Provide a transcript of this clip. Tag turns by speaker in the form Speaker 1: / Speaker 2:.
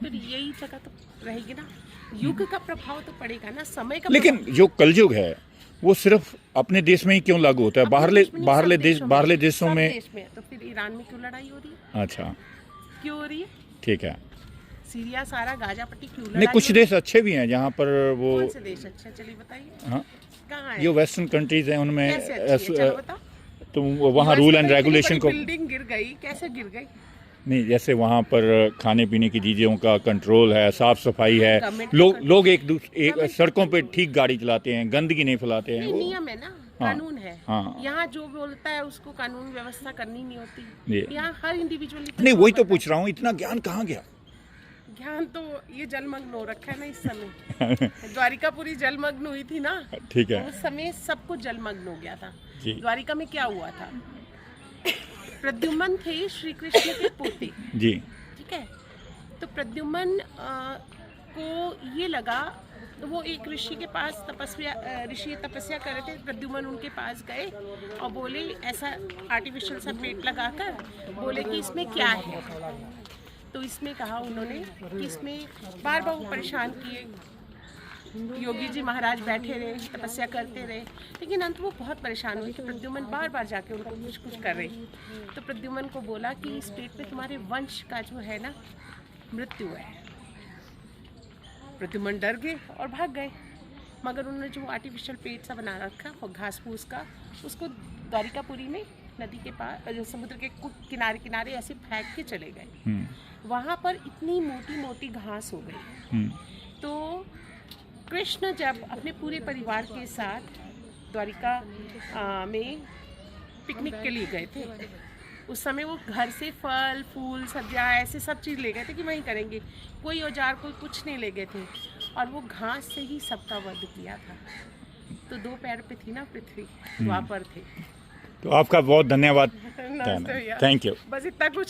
Speaker 1: फिर यही जगह तो रहेगी ना, युग का प्रभाव तो पड़ेगा ना, समय का
Speaker 2: लेकिन जो कलयुग है वो सिर्फ अपने देश में ही क्यों लागू होता है? बाहरले देशों
Speaker 1: सब
Speaker 2: में?
Speaker 1: देश में। तो फिर ईरान में क्यों लड़ाई हो रही है?
Speaker 2: अच्छा,
Speaker 1: क्यों हो रही है?
Speaker 2: ठीक है।
Speaker 1: सीरिया सारा गाजा पट्टी क्यों
Speaker 2: नहीं,
Speaker 1: लड़ाई
Speaker 2: कुछ
Speaker 1: हो रही
Speaker 2: देश अच्छे भी हैं जहाँ पर वो,
Speaker 1: है? कौन से देश अच्छे हैं? चलिए बताइए।
Speaker 2: हाँ,
Speaker 1: कहाँ है?
Speaker 2: ये वेस्टर्न कंट्रीज हैं उनमें
Speaker 1: कैसे अच्छी है? चलो बताओ।
Speaker 2: तो वहाँ रूल एंड रेगुलेशन को,
Speaker 1: बिल्डिंग गिर गई, कैसे गिर गई?
Speaker 2: नहीं, जैसे वहाँ पर खाने पीने की चीज़ों का कंट्रोल है, साफ सफाई है,
Speaker 1: गवर्नमेंट
Speaker 2: लोग एक सड़कों पे ठीक गाड़ी चलाते हैं, गंदगी नहीं फैलाते हैं।
Speaker 1: नहीं, नियम है ना,
Speaker 2: हाँ,
Speaker 1: कानून है।
Speaker 2: हाँ।
Speaker 1: यहाँ जो बोलता है उसको कानून व्यवस्था करनी नहीं होती।
Speaker 2: ये।
Speaker 1: यहाँ हर इंडिविजुअल
Speaker 2: नहीं, वही तो पूछ रहा हूँ, इतना ज्ञान कहाँ गया?
Speaker 1: ज्ञान तो ये जलमग्न हो रखा है ना इस समय। द्वारिकापुरी जलमग्न हुई थी ना,
Speaker 2: ठीक है।
Speaker 1: उस समय सब कुछ जलमग्न हो गया था।
Speaker 2: जी।
Speaker 1: द्वारिका में क्या हुआ था? प्रद्युम्न थे श्री कृष्ण के पोते।
Speaker 2: जी।
Speaker 1: ठीक है, तो प्रद्युम्न को ये लगा, तो वो एक ऋषि के पास ऋषि तपस्या कर रहे थे। प्रद्युम्न उनके पास गए और बोले, ऐसा आर्टिफिशियल सा पेट लगाकर बोले कि इसमें क्या है। तो इसमें कहा उन्होंने कि इसमें बार बार वो परेशान किए, योगी जी महाराज बैठे रहे, तपस्या करते रहे, लेकिन अंत वो बहुत परेशान हुए कि प्रद्युम्न बार बार जाके उनको कुछ कर रहे। तो प्रद्युम्न को बोला कि इस पेट में तुम्हारे वंश का जो है ना मृत्यु है। प्रद्युम्न डर गए और भाग गए, मगर उन्होंने जो आर्टिफिशियल पेट सा बना रखा वो घास फूस का, उसको द्वारिकापुरी में नदी के पास, जो समुद्र के किनारे किनारे ऐसे फेंक के चले गए। वहाँ पर इतनी मोटी मोटी घास हो गई। तो कृष्ण जब अपने पूरे परिवार के साथ द्वारिका में पिकनिक के लिए गए थे, उस समय वो घर से फल फूल सब्जियाँ ऐसे सब चीज़ ले गए थे कि वहीं करेंगे, कोई औजार कोई कुछ नहीं ले गए थे, और वो घास से ही सबका वध किया था। तो दो पैर पे थी ना पृथ्वी, द्वापर थे।
Speaker 2: तो आपका बहुत धन्यवाद।
Speaker 1: नमस्ते भैया।
Speaker 2: Thank you.
Speaker 1: बस इतना कुछ